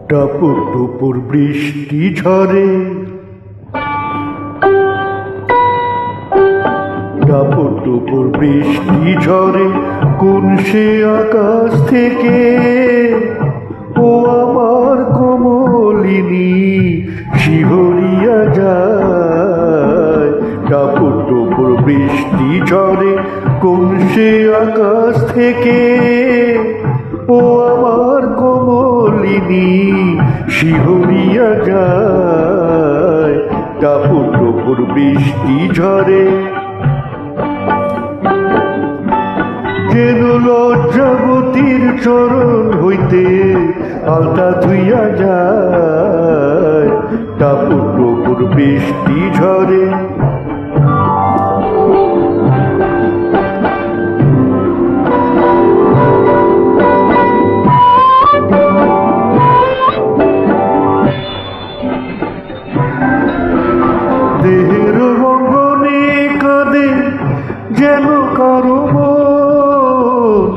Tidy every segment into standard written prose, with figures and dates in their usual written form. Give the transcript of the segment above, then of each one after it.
টাপুর টুপুর বৃষ্টি ঝরে, টাপুর টুপুর বৃষ্টি ঝরে কোন সে আকাশ থেকে, ও আমার কমলিনী শিহরিয়া যায়। টাপুর টুপুর বৃষ্টি ঝরে কোন সে আকাশ থেকে, ও আমার কমলিনী শিহরিয়া যায়। টাপুর টুপুর বৃষ্টি ঝরে যেন লজ্জাবতীর চরণ হইতে আলতা ধুইয়া যায়। টাপুর টুপুর বৃষ্টি ঝরে দেহের অঙ্গনে কাঁদে যেন কারো মন,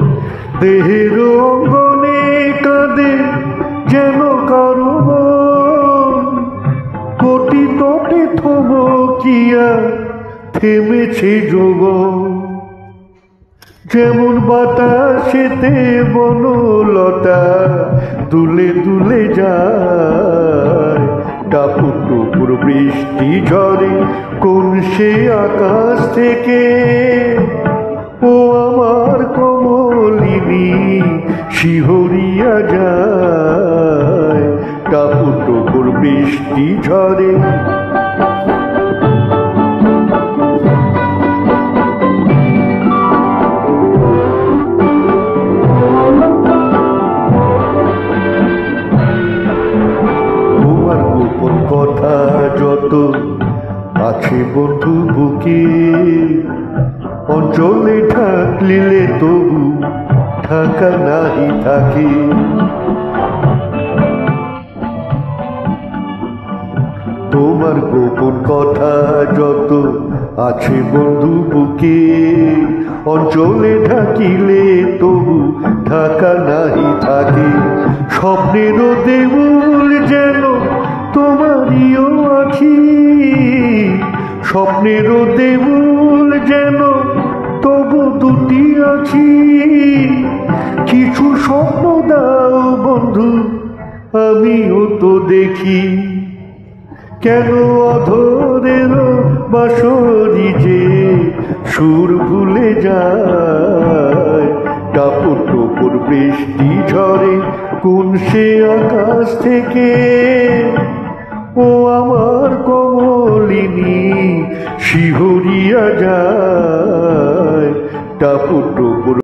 দেহের অঙ্গনে কাঁদে যেন কারো মন। কোটি তটে থমকিয়া থেমেছে যৌবন, যেমন বাতাসেতে বনলতা দুলে দুলে যায়। টাপুর টুপুর বৃষ্টি ঝরে কোন সে আকাশ থেকে, ও আমার কমলিনী শিহরিয়া যায়। টাপুর টুপুর বৃষ্টি ঝরে কথা যত আছে বন্ধু বুকে, অঞ্চলে ঢাকলিলে তবু ঢাকা নাহি থাকে। তোমার গোপন কথা যত আছে বন্ধু বুকে, অঞ্চলে ঢাকিলে তবু ঢাকা নাহি থাকে। স্বপ্নেরও দেউল যেন তোমারিও আখি, স্বপ্নেরও দেউল যেন তবু দুটি আখি। কিছু স্বপ্ন দাও বন্ধু আমিও তো দেখি, কেন অধরের বাঁশরি যে সুর ভুলে যায়। টাপুর টুপুর বৃষ্টি ঝরে কোন সে আকাশ থেকে, ও আমার কমলিনী শিহরিয়া যায়। টাপুর টুপুর